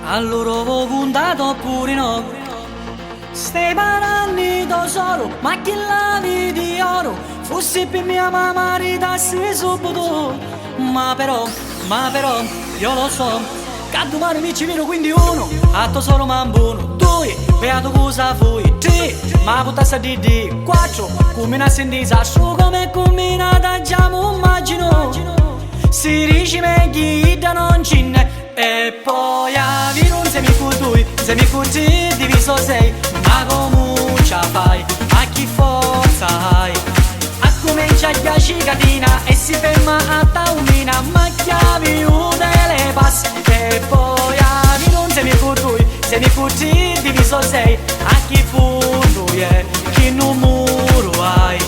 allora ho puntato pure no. Stai parlando tesoro, ma chi lavi di oro? Fossi per mia mamma ridassi subito. Ma però, io lo so, che domani mi ci vedo quindi uno, a tesoro mambuno, due, beato cosa fui, tre, ma puttassa di quattro, combina sentisa, su come combinata già mi immagino, si dice meglio da non ce n'è. E poi a vino un semicutui, semicutui diviso sei, ma come ce fai, a chi forza hai? A comincia a cicatina e si ferma a taumina, ma chiavi le passi. E poi a vino un semicutui diviso sei, a chi punto è, chi numero hai?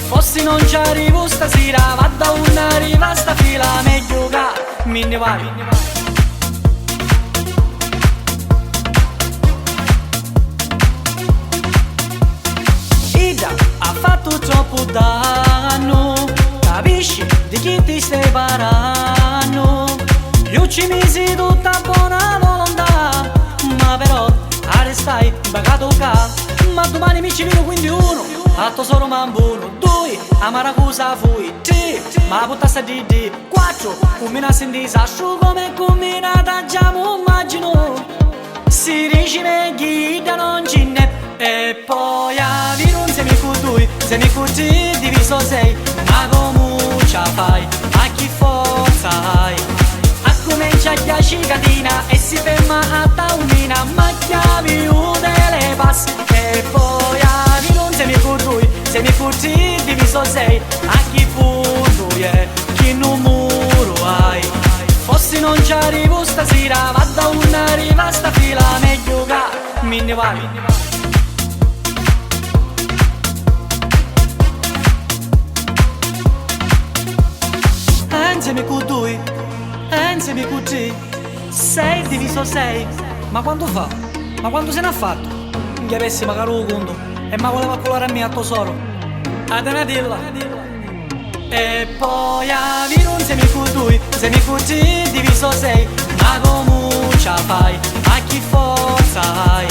Fossi non ci arrivo stasera, va da una riva sta fila, meglio che me ne vai. Ha fatto troppo danno, capisci di chi ti stai parlando? Io ci misi tutta buona volontà, ma però arrestai bagato ca. Ma domani mi ci vedo quindi uno, a tesoro mambuno, due, a maracusa fui, tre, ma puttassa di quattro, combina sentisa, su come combinata già mi immagino, si dice meglio da non ce n'è. E poi a vino un semicutui diviso sei, ma come ce fai, a chi forza hai? A comincia a cicatina e si ferma a taumina, ma chiavi le passi. E poi a vino un semicutui diviso sei, a chi punto è, chi numero hai? Fossi non ci arrivo stasera, va da una riva sta fila, meglio che me ne vai. Insieme con due, insieme con tre, sei diviso sei. Ma quando fa? Ma quando se n'ha fatto? Non gli avessi magari lo conto e ma voleva colare a me a tesoro. A tenatilla. E poi a vino un semicutui diviso sei, ma come ce fai, a chi forza hai?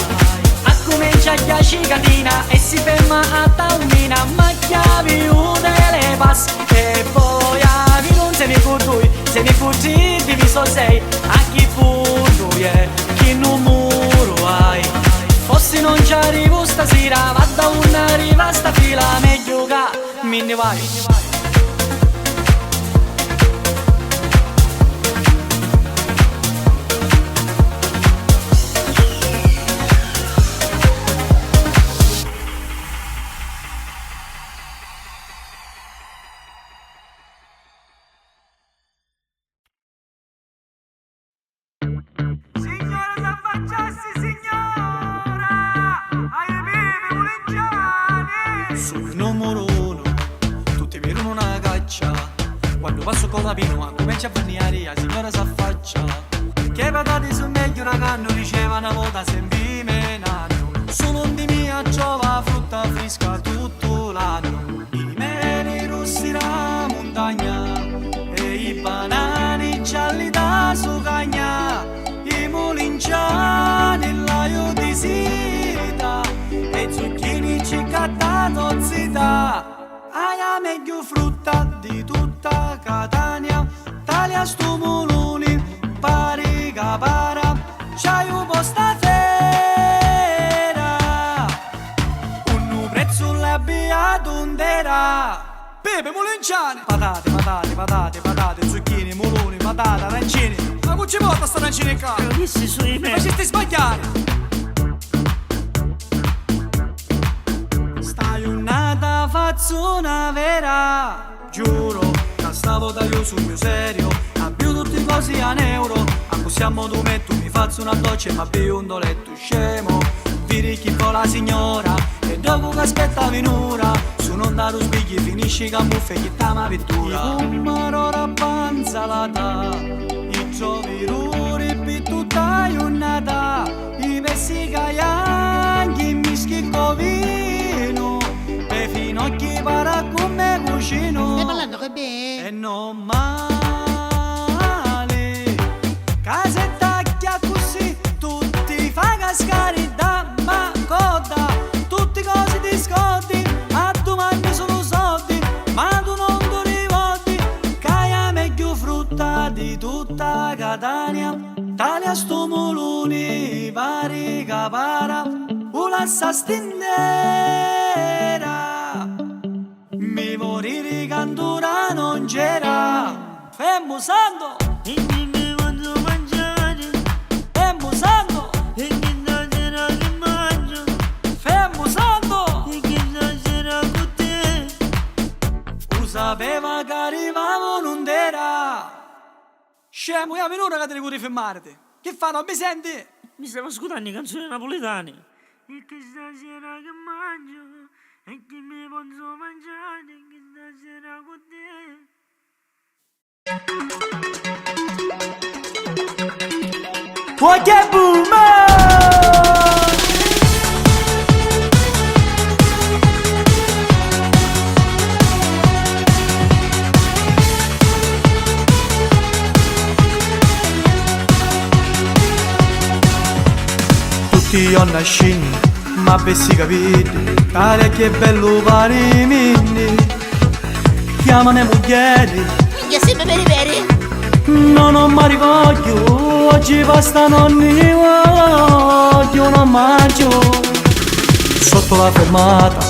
A comincia a cicatina e si ferma a taumina, ma chiavi le passi. E poi a vino un semicutui diviso sei, a chi punto è, chi numero hai? Fossi non ci arrivo stasera, va da una riva sta fila, meglio che me ne vai. Sul numero uno, tutti vedono una caccia. Quando passo con la pinoa, comincia a venire la signora s'affaccia. Che patate sono meglio una canna, diceva una volta sempre menano. Solo di mia giova frutta fresca tutto l'anno. I meli rossi da montagna e i banani gialli da sugagna. I molinciani l'aio di seta e zucchini cicattato zita. Aia meglio frutta di tutta Catania, taglia sto muloni, pari capara, c'hai un posta fera, un prezzo la biatondera. Pepe, mulinciani, patate, zucchini, muloni, patate, arancini. Ma come ci porta sta arancini qua? Lo dissi sui Mi me. faceste sbagliare. Stai un'ata fazzona vera, giuro, che stavo da io sul mio serio, a più tutti così a euro, a possiamo tu metto, mi faccio una doccia e mi bevo un doletto scemo, vedi chi fa la signora, e dopo che aspettavi un'ora, su non dare sbigli finisci che muffe chi t'ama pittura. I marora panzalata, i trovi ruri per tutta giornata, i pessi caianghi mischi covino, e finocchi para come cucino. Stai parlando con me? E non male, casetta così, frutta di tutta Catania, Talia sto muluni vari capara, una sastindera, mi morire cantura non c'era, fermo santo, e mi voglio mangiare, fermo santo, e che stasera ti mangio, fermo santo, e che stasera con te. sapeva che arrivavo non era. Scemo, io venuto che te ne vuoi fermarti. Che fa, non mi senti? Mi stavo ascoltando le canzoni napoletane. E che stasera che mangio, e che mi voglio mangiare, e che stasera con te. Qualche boomer! Tutti ho nascini, ma per si capite, care che bello pari minni. Chiamami mogliere, Minchia sempre veri. no, non mi rivoglio, oggi basta non mi voglio, non mangio. Sotto la fermata,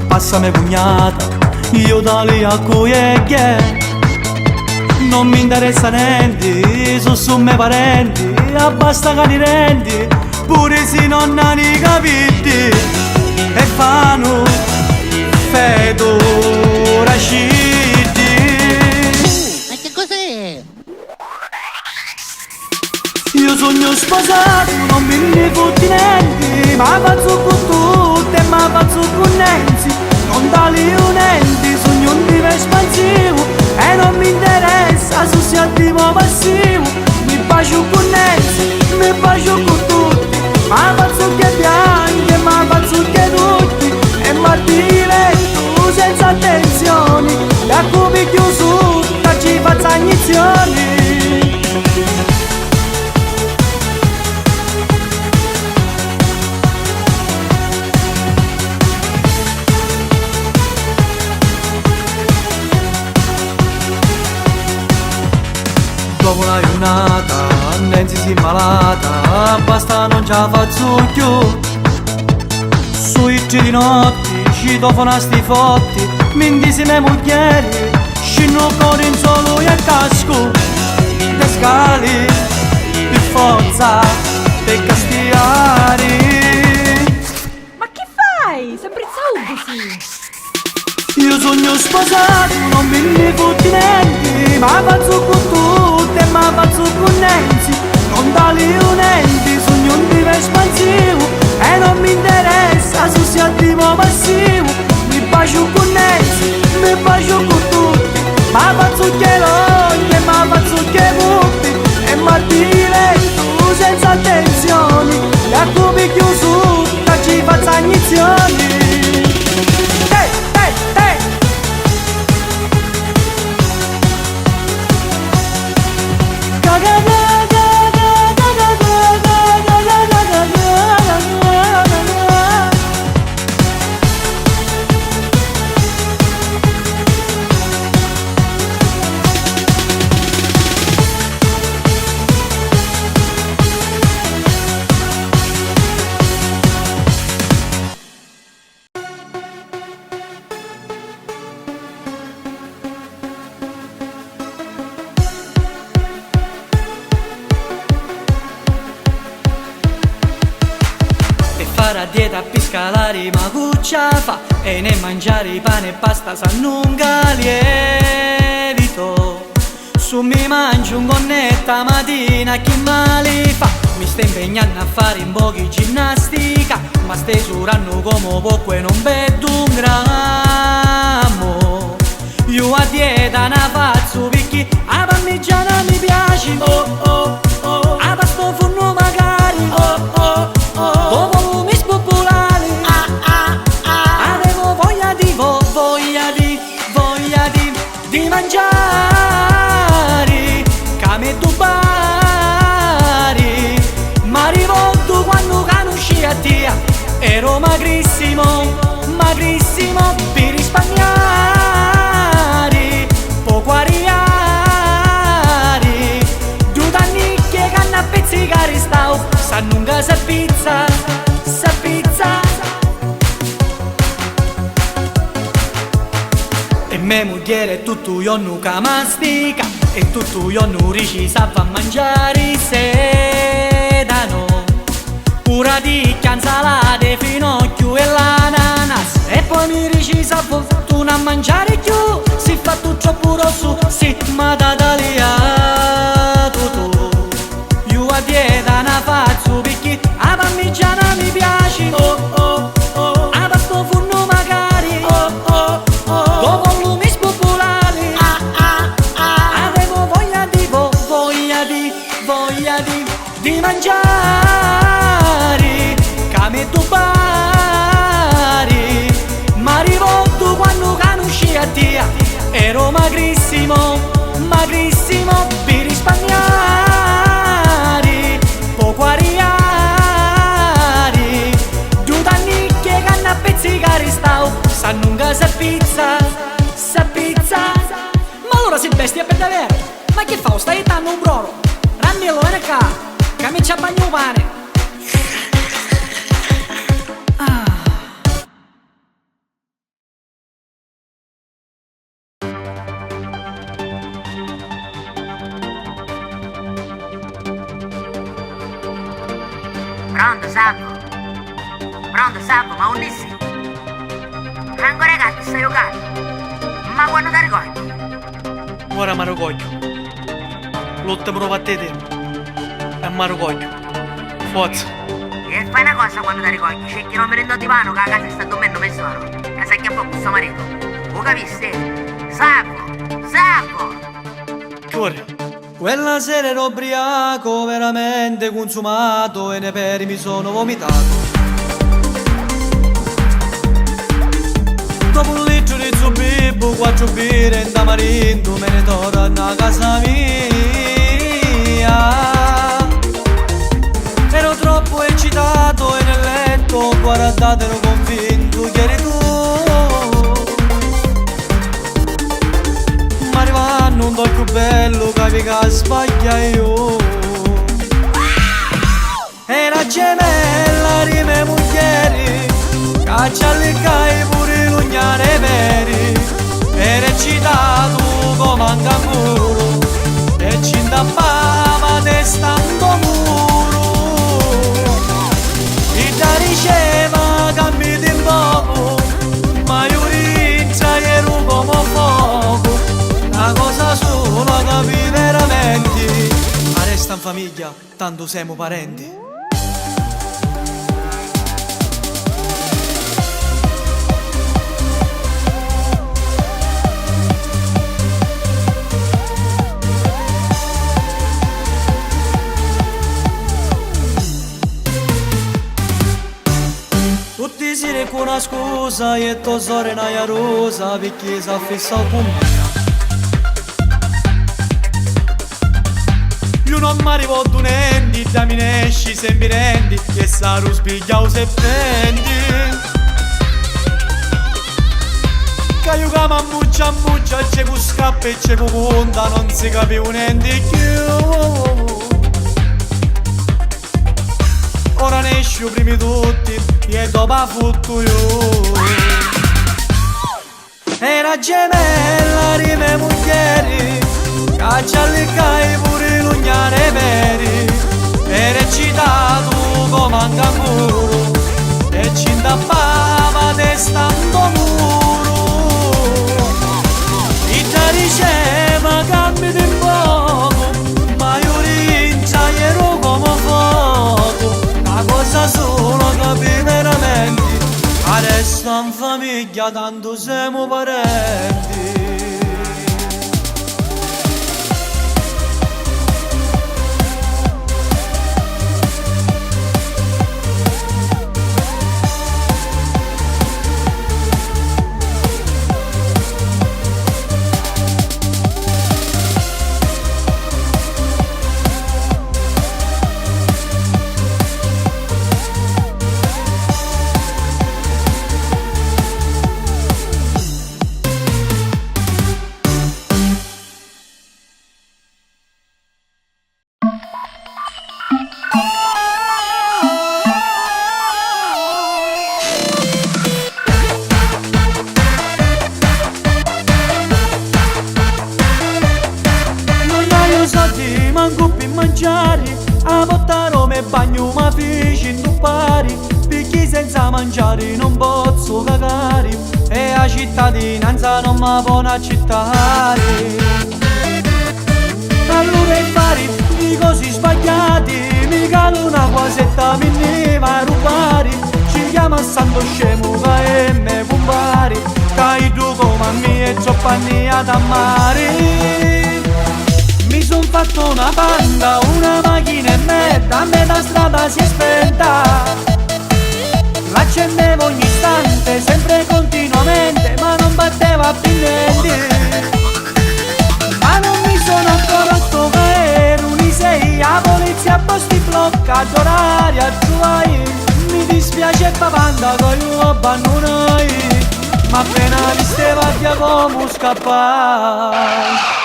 passami pugnata, io da lì a cui è che non mi interessa niente, sono miei parenti, abbasta che li rendi, pure se non ne capiti, e fanno fedo raciti. Ma che cos'è? Io sogno sposato, non mi ne fotti niente, ma faccio con tutte, ma faccio con Nancy, non tali unenti, sogno un vivo espansivo, e non mi interessa se sia attivo o passivo, mi bacio con Nancy, mi bacio con tutti, ma faccio che bianchi, ma faccio che tutti, e marti letto senza attenzioni, da come chiuso, che ci faccia iniezioni. Dopo una giornata, Nancy si malata, basta non ce la faccio più. Sui di notti, ci tofona sti fotti, mi disi me moglieri, scendo ancora in solo e casco. Le scale, per forza, per castigare. Ma che fai? Sempre così. Io sogno sposato, non mi ne fotti niente, ma faccio con tutte, ma faccio con Nancy, non tali unenti, sogno un vivo espansivo, e non mi interessa se sia attivo o passivo, mi bacio con Nancy, mi bacio con tutti, ma faccio che loglie, ma faccio che butti, e marti letto senza attenzioni, da come chiuso, che ci faccia iniezioni. Fare a dieta per scalare ma cuccia fa, e ne mangiare pane e pasta sanno un lievito. Su mi mangio un gonnetta mattina, chi male fa? Mi sto impegnando a fare un po' di ginnastica, ma stai surando come poco e non vedo un grammo. Io a dieta ne faccio perché a parmigiana mi piace, oh oh oh, a pasto forno magari, oh oh oh, dopo mi spopolare, avevo voglia di mangiare, come tu pari, ma rivolto quando conosci a te, ero magrissimo, magrissimo, per risparmiare, poco ariare. bicchiere e tutto io non mastica e tutto io non riesci a far mangiare sedano. Pura di insalate, finocchio e l'ananas e poi mi riesci a fortuna a mangiare più. Si fa tutto troppo rosso, sì, ma da tutto. Io a dieta ne faccio perché a parmigiana mi piace. Oh oh oh, a pasto forno magari. Oh oh oh, dopo lumi spopolari. Avevo voglia di mangiare. Come tu pari, ma rivolto quando conosci a Dio. Ero magrissimo, magrissimo per risparmiare. Poco ariari, due anni che canna a pezzicare stau. Sanno che sa pizza. Ma allora si bestia per davvero. Ma che fa? Stai dando un brolo? Randilo, vieni qua, che mi c'ha bagno pane. Pronto Sacco, ma un dissi? Ancora cazzo stai giocando? Ma quando ti ricordi? Ora mi ricoglio. Lotta prova a te e mi ricoglio. Forza. E fai una cosa quando ti ricordi, cerchi non mi rendo di mano che la casa sta dormendo messo la roba. Che sai che a poco sto marito. Lo capisci? Sacco! Che ora? Quella sera ero ubriaco, veramente consumato e nei peri mi sono vomitato. Dopo un litro di zubibbo, 4 birre in tamarindo, me ne torno a casa mia. Ero troppo eccitato e nel letto, guardate, ero convinto che eri tu. Ma arrivando un po' più bello, capi che sbaglia io. Era gemella di me moglieri, caccia alle cai pure lugnare veri. Era eccitato come un canguro e ci intappava testando muro. E da riceva cambi di poco, ma io rinza ero come fuoco. Una cosa sola capi veramente, ma resta in famiglia, tanto siamo parenti. Tutti si con una scusa e tu sorre una rosa perché si affissa con me. Io non mi arrivo niente, da mi ne esci se mi rendi, che sa ruspigliao se prendi. Che io che mammuccia, c'è cu scappa e c'è cu punta, non si capiva niente più. Ora ne esci primi tutti e dopo futto io. Era gemella di me moglieri, caccia alle cai pure lugnare veri. Era eccitato come un canguro e ci intappava testando muro. E da diceva cambi di poco, ma io rinza ero come fuoco. Una cosa sola capi veramente, adesso in famiglia tanto siamo parenti. manco per mangiare, a portare me bagno ma feci intuppare, perché senza mangiare non posso cagare, e la cittadinanza non mi può accettare. Allora e fare i cosi sbagliati, mi calo una cosetta mi ne va a rubare, ci chiama santo scemo che me pumpare, che tu come a me e zoppanni ad amare. Mi son fatto una banda, una macchina e mezza, a metà strada si è spenta, l'accendevo ogni istante, sempre continuamente, ma non batteva più niente. Ma non mi sono accorto che ero un isei, la polizia a posti bloccato oraria tuoi. Mi dispiace papanda che io abbandonai, ma appena mi stava via come scappare.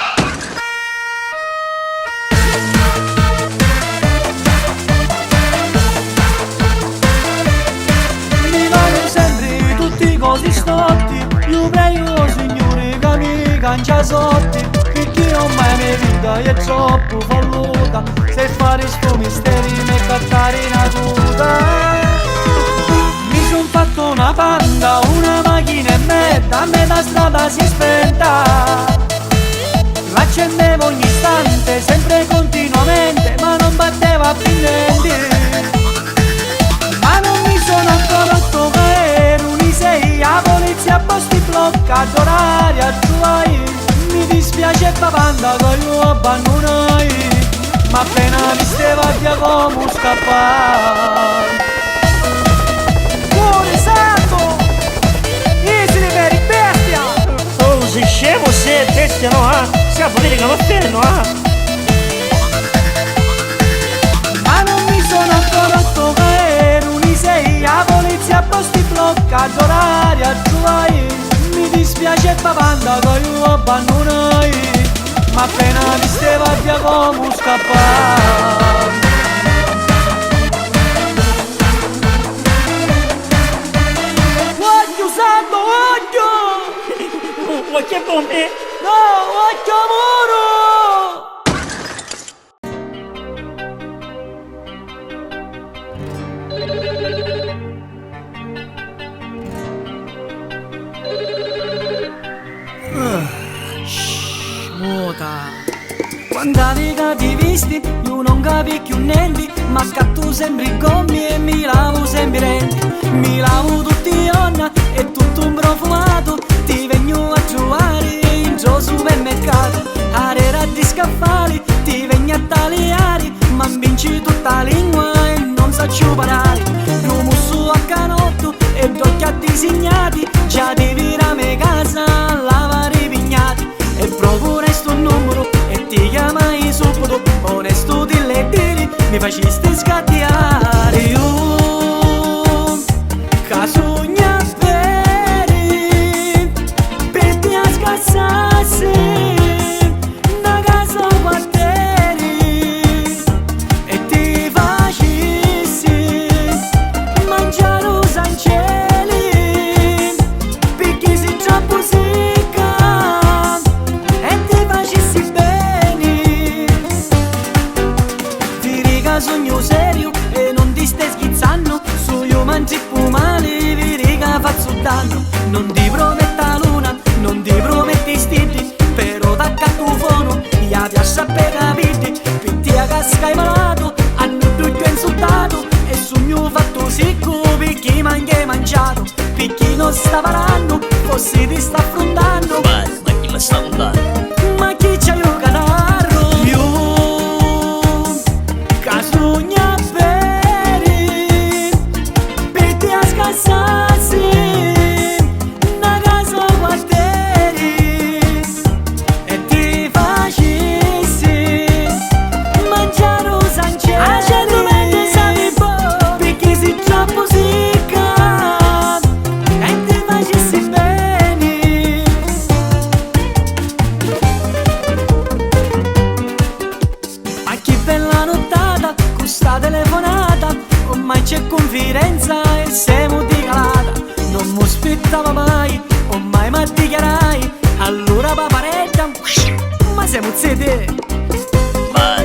Così stotti, io prego signore che mi cancia sotti, perché ormai mia vita è troppo falluta, se fare sto misteri mi cattare una tuta. Mi son fatto una banda, una macchina e mezza, a metà strada si è spenta, l'accendevo ogni istante, sempre continuamente, ma non batteva più niente. Ma non mi sono accorto che ero un isei, la polizia a posti bloccato oraria tuoi. Mi dispiace papanda che io abbandonai, ma appena mi stava via come scappare. Cuore santo, easy per i bestia. Oh, sei scemo, sei bestia, no? Sei a politica, ma te, no? Ma non mi sono accorto che ero un isei, la polizia a posti bloccato oraria tuoi. Mi dispiace papanda che io abbandonai, ma appena mi stava via come scappare. Occhio santo, occhio! Occhio bombe! No, occhio muro! Quando che ti visti, io non capi più niente, ma che tu sembri con me e mi lavo sempre i denti. Mi lavo tutti i giorni e tutto un profumato, ti vengo a trovare in giro supermercato. Arera di scaffali, ti vengo a tagliare, ma vinci tutta la lingua e non so più parlare. Io musso a canotto e d'occhi a disegnati, già ti virame casa a lavare i pignati. E proprio resto un numero e ti chiamai subito, onesto di letteri mi faciste scattiare. Io che sogna bene per ti scassassi da casa quartieri e ti facessi mangiare un sanceli, perché sei troppo secca e ti facessi bene. Ti riga sogno serio e non ti stai schizzando, su io mangi più male, vi riga faccio danno. Non ti prometto la luna, non ti prometti stiti, però t'accattufono, io ti sapere capiti, per ti a casca hai malato, hanno tutto insultato, e su mio fatto sicuro perché manchi mangiato, perché non sta parlando, forse ti sta affrontando. Ma chi mi sta andando? Ma chi c'ha io catarro? Io che sogna bene per ti scassassi da casa quartieri e ti facessi mangiare un sanceli. A 100 metri sapi buono, perché sei troppo secca e ti facessi bene. Ma che bella nottata, con sta telefonata, ormai c'è confidenza e siamo di calata. Non mi aspettava mai, ormai mi dichiarai, allora paparetta, ma siamo ziti. Ma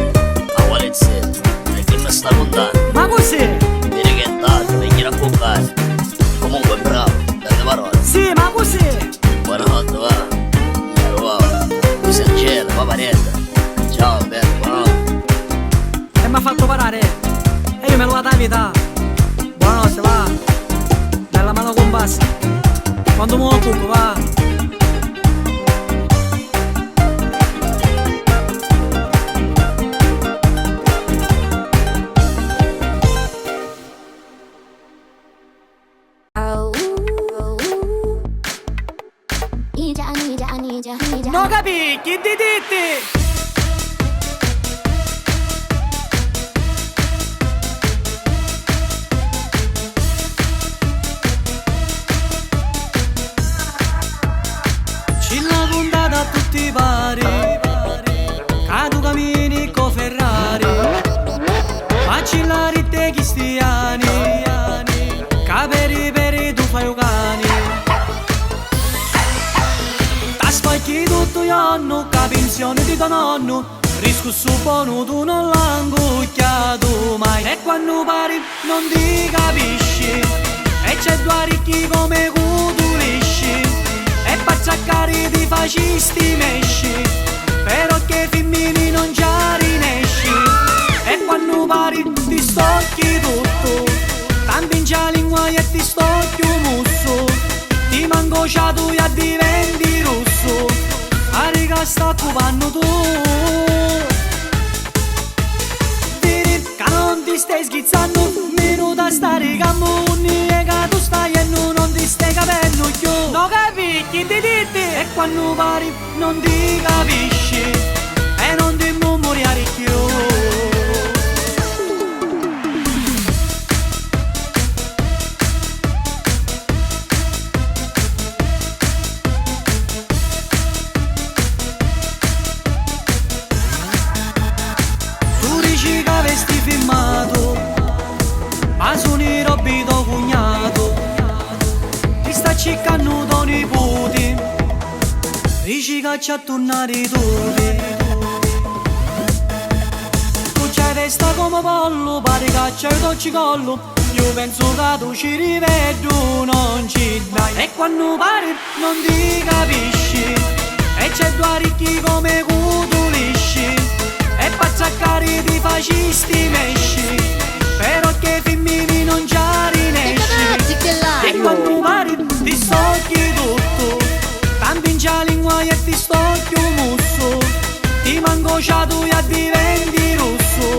fatalità. Buonanotte, va. Bella mano compassa. Quando mi occupo, va. No capì, chi ti ditti? Ci la puntata a tutti i pari, che tu cammini con Ferrari, ma ci la ritte cristiani, che per tu fai cani. T'aspacchi tutto gli anni, che pensione di tuo nonno, risco su buono tu non l'hai incucchiato mai. E quando pari non ti capisci, e c'è due ricchi come cutulisci, e pazzaccari ti fascisti mesci, però che femmini non ci rinesci. E quando pari ti stocchi tutto, cambi la lingua e ti stocchi un musso, ti manco tu e diventi rosso, a riga sta occupando tu. Diri che non ti stai schizzando, minuto a stare camuni, e che tu stai e non ti stai capendo più. No capi, chi ti ditti? E quando pari non ti capisci, e non ti murmuriare più. Ma sono i robbi tuo cognato, ti sta ciccando tuo nipote, dici che c'ha tornare tutti. Tu c'hai testa come pollo, pare che c'hai tuo cicollo, io penso che tu ci rivedo, non ci dai. E quando pare non ti capisci, e c'è due ricchi come cutulisci, e pazzaccari ti fascisti mesci, però che femmini non ci rinesci. E quando pari ti stocchi tutto, cambi la lingua e ti stocchi un musso, ti manco tu e diventi rosso,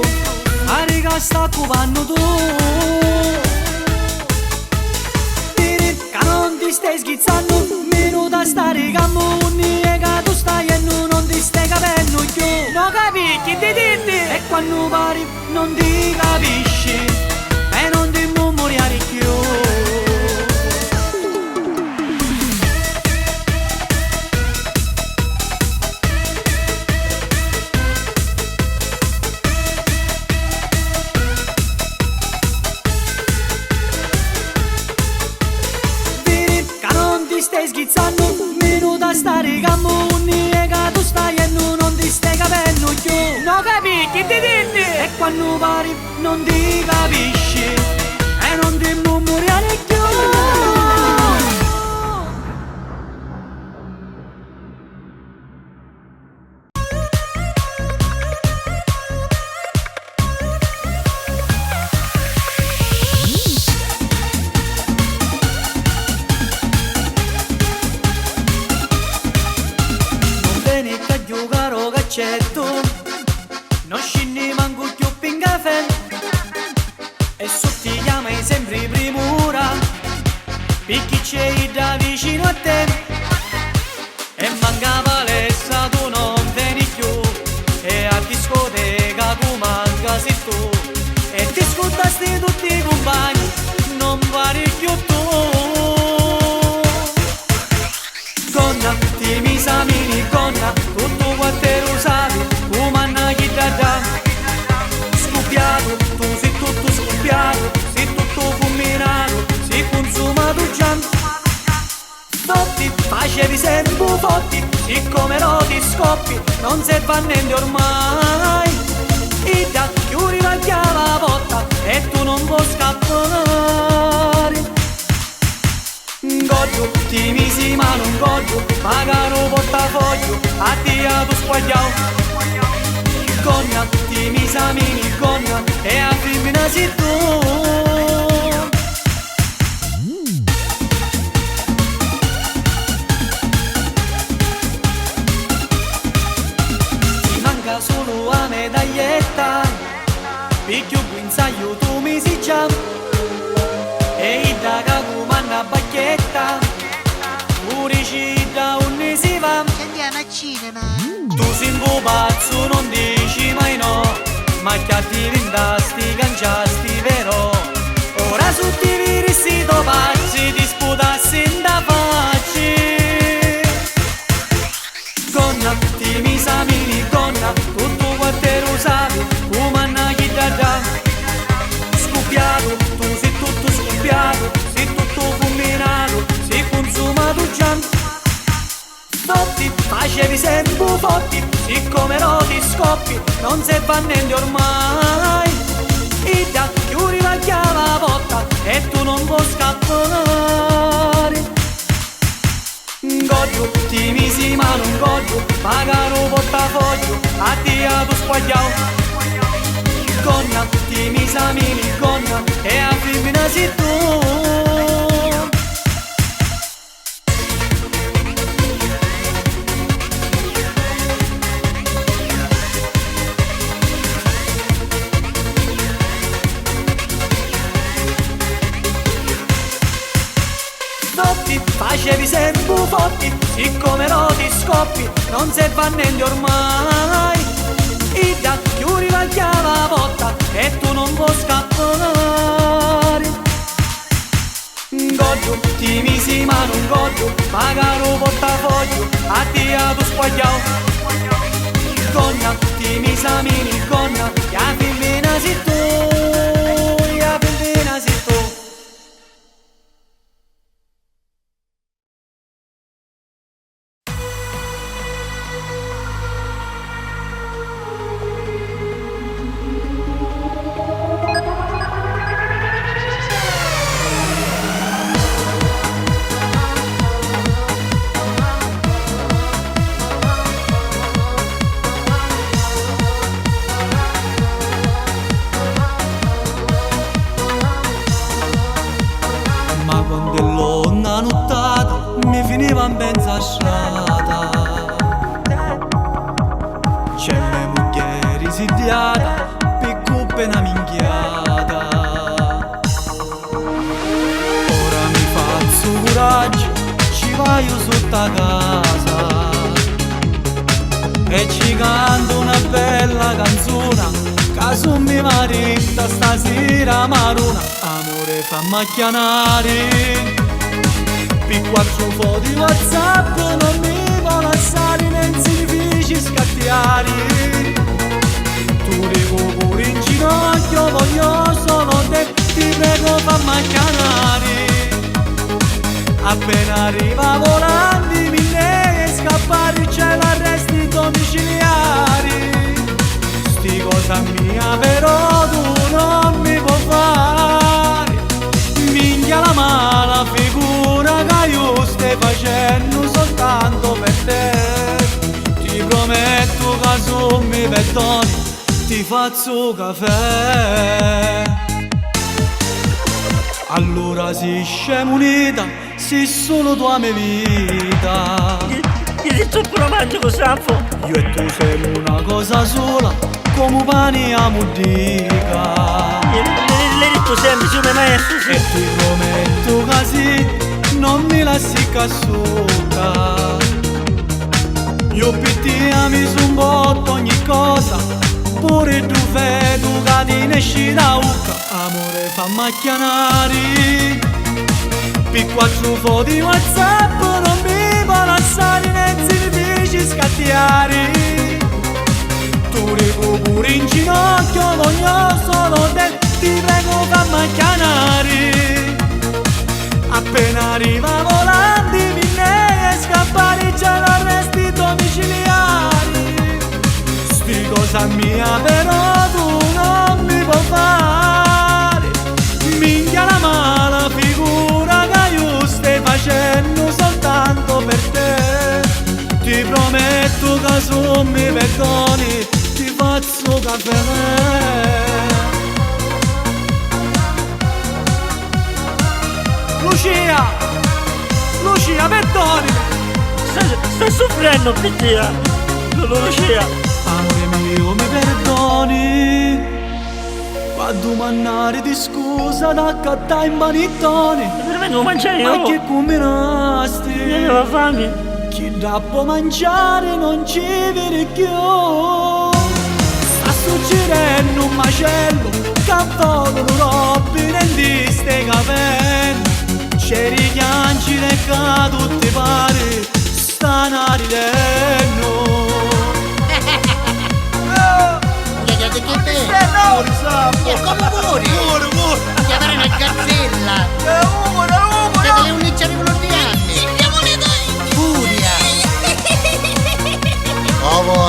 a riga sta occupando tu. Diri che non ti stai schizzando, minuto a stare camuni, e che tu stai e non ti stai capendo più. No capi, chi ti ditti? E quando pari non ti capisci, e non ti murmuriare più. Diri che non ti stai schizzando, minuto a stare camuni, e che tu stai e non ti stai capendo più. No capi, chi ti ditti? E quando pari non ti capisci, e non ti murmuriare più. Non vieni a giocare a caccetto, non scendi manco più in caffè, e sotto ti chiami sempre primura, perché c'è da vicino a te, e manca palestra tu non vieni più, e a discoteca tu manca sei tu, e ti ascoltasti tutti i compagni, non pari più tu. Gonna, ti mi esamini, gonna, tutto quanto lo sai, umana chi da da, scoppiato, tu sei tutto scoppiato, sei tutto fulminato, sei consumato già. Dotti, facevi sempre forti, siccome no ti scoppi, non serve a niente ormai. E da chiudi la chiave a porta, e tu non puoi scappare. Goggio, ti misi ma non goggio, magari un portafoglio, a te tu squagliao. Gonna, ti mi esamini, gonna, e a femmina sei tu. Ti manca solo la medaglietta, picchio guinzaglio tu mi si già, e da cagumanna bacchetta, pure ci da un si va. Ci andiamo al cinema. Tu sei un pupazzo, non dici mai no, ma che ti vendasti, canciasti vero. Ora su ti virissi to pazzi, ti sputassi in da facci. Gonna, ti mi samini, gonna, tutto quanto sapi, umanna chi da da. Scoppiato, tu sei tutto scoppiato, sei tutto combinato, sei consumato già. Fotti, facevi sempre fotti, siccome no ti scoppi, non se fa niente ormai. Ida, chiudi la chiave a botta e tu non puoi scappare. Goglio, ti misi ma non goglio, pagare un portafoglio, a te a tu squagliao. Gonna, ti misamini, gonna, e a femmina sei tu. Facevi sempre fotti, siccome no ti scoppi, non se fa niente ormai. Ida, chiudi la chiave a botta e tu non puoi scappare. Goglio, ti misi ma non goglio, pagare un portafoglio, a te a tu squagliao. Gonna, ti misamini, gonna, e a femmina sei tu, e a femmina sei tu. Ben strada c'è le muglieri risidiata per cuppe una minchiata. Ora mi faccio coraggio, ci vaio sotto a casa e ci canto una bella canzone, caso mi marita stasera maruna. Amore fammi chiamare per 4 foto di WhatsApp, non mi voglio alzare né si scattiare. Tu devo pure in ginocchio, voglio solo te, ti prego fammi chiamare. Appena arriva volando mille e scappare c'è l'arresti domiciliari. Sti cosa mia però tu non mi puoi fare. Minchia la mala figura che io stai facendo soltanto per te. Ti prometto che se mi perdoni ti faccio caffè. Allora si scemo unita, sei solo tua mia vita. Io ti sto pure mangio con Sanfo. Io e tu siamo una cosa sola, come pane a mudica. L'hai detto sempre, su me maestro. E ti prometto che sì, non mi lasci cassuta. Io per te ami su un botto ogni cosa, pure tu fai tu che ti ne esci da ucca. Amore fammi chiamare per 4 foto di WhatsApp, non mi può lasciare né si scattiare. Tu devo pure in ginocchio, voglio solo te, ti prego fammi chiamare. Appena arriva volando mille e scappare c'è l'arresti domiciliari. Sti cosa mia però tu non mi puoi fare. Minchia la mala figura che io stai facendo soltanto per te. Ti prometto che se mi perdoni ti faccio caffè. Lucia! Lucia, perdonami! Sta soffrendo, Pittia! Lucia! Amore mio, mi perdoni? Quando mannare di scusa da cattare in panettone. Veramente non mangiare Ma io! che Mi combinasti? aveva fame! Chi da può mangiare non ci vede più. Sta succedendo un macello, cantato robbi rendi ste capelli. C'è richianci le tutti pare, stanno ridendo. Che bello! E come muri? Chiamare una gazzella! Siete le 11 rivoluti anni! Furia!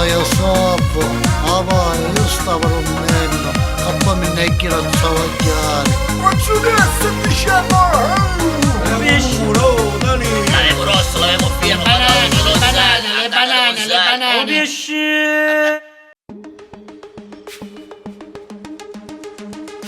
Io soppo, io stavo dormendo, e poi mi necchi la zavacchiare. L'avevo rosso, l'avevo fermo! Le banane! Pesce!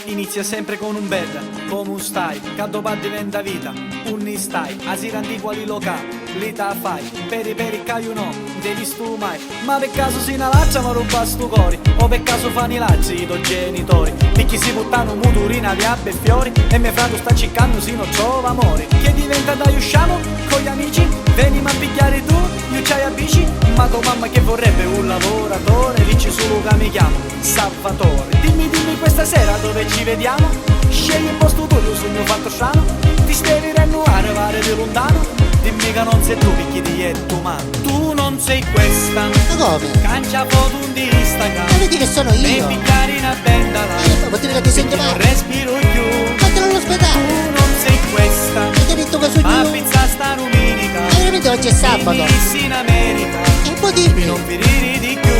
Inizia sempre con un bella, come stai, quando va diventa vita, unni stai, a sirandi quali locali, lì ta fai, per caio no, devi stu mai, ma per caso si inalaccia ma ruba stu cori, o per caso fanno i lazzi i tuoi genitori, picchi si buttano muturina di abbe e fiori, e mio fratello sta ciccando si non trova amore, che diventa dai usciamo, con gli amici, venimi a pigliare tu, io c'hai a bici, ma tua mamma che vorrebbe un lavoratore, dici solo che mi chiamo Salvatore, dimmi questa sera dove ci vediamo, scegli il posto tuo sul mio fatto strano, ti devi rinnovare, arrivare di lontano, dimmi che non sei tu che chiedi è tu mano, tu non sei questa, Ma come? cancia foto di Instagram, Ma vedi che sono e io! pigliare una bendala, Ma vuol dire che ti senti non male? respiro più, Fatelo all'ospedale! tu non sei questa, Ma ti ho detto che sono ma io! pizza sta domenica, Ma veramente oggi è sabato! finissi in America, E un po' dimmi! non vi ridi di più,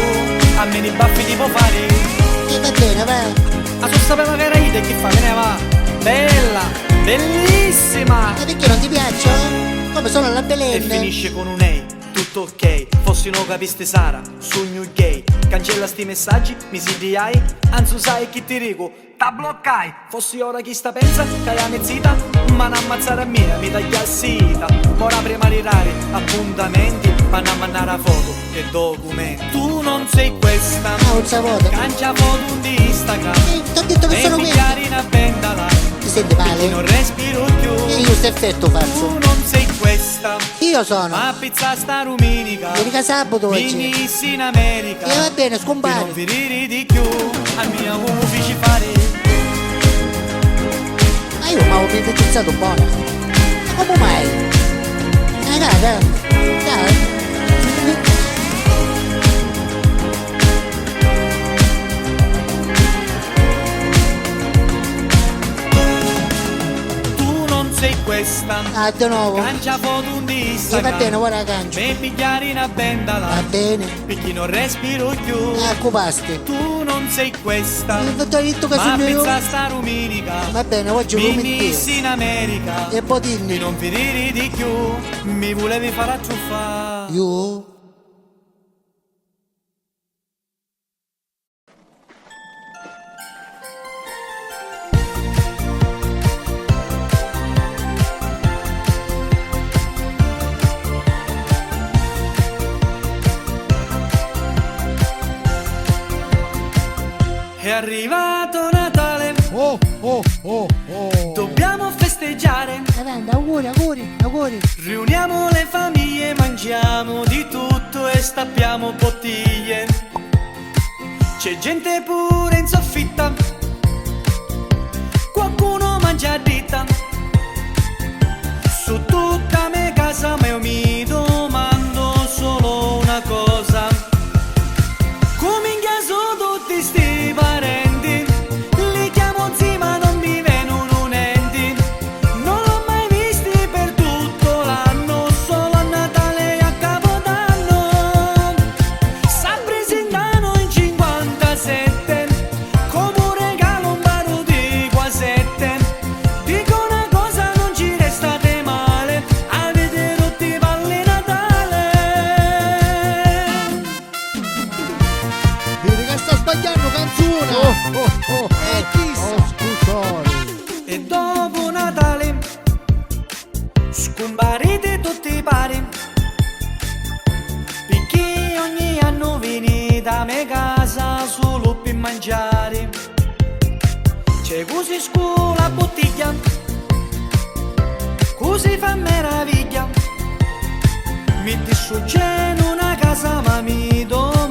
a me i baffi ti può fare. E va bene, va! Ma tu sapeva che era ide che fa, che ne va? Bella, bellissima! Ma perché non ti piaccio? Come sono alla E Belen? finisce con un ehi, tutto ok. Fossi no capiste Sara, sogno gay. Cancella sti messaggi, mi si diai. Anzi sai chi ti dico, ta bloccai. Fossi ora chi sta pensa, che hai mezzita. Ma non ammazzare a me, mi taglia a sita. Ora prima di rari appuntamenti, ma non mandare a foto e documenti. Tu non sei questa, Ah, un sabato! cancia foto di Instagram. Ti ho detto che E sono questa! pigliare una bendala, Ti senti che non male? respiro più. E io questo effetto Tu faccio! non sei questa, Io sono! ma pizza sta domenica. Domenica sabato oggi! Finissi in America. E va bene, Che non scompare! vi ridi più. A mia uffici fare. Ma io mi avevo penalizzato buona! Ma come mai? Dai! Tu non sei questa. Ah, di nuovo! Cancia foto di E va Instagram. bene, ora la cancio! Me pigliare una bendala. Va bene! Perché non respiro più. Ah, occupaste! Tu non sei questa. Ti ho detto che Ma sono io! pizza sta domenica. Va bene, oggi lo Finissi metti! in America. E poi Che dimmi! non vi ridi più. Mi volevi far acciuffare. Io? È arrivato Natale, Oh, dobbiamo festeggiare. Avanti, auguri! Riuniamo le famiglie, mangiamo di tutto e stappiamo bottiglie. C'è gente pure in soffitta, qualcuno mangia a dita. Su tutta me casa ma io mi domando solo una cosa. Come in caso tutti sti parenti, li chiamo zii ma non mi vengono unenti. Non l'ho mai visti per tutto l'anno, solo a Natale e a Capodanno. S'appresentano in 57, mai. C'è così scuola bottiglia, così fa meraviglia. Metti su c'è una casa ma mi do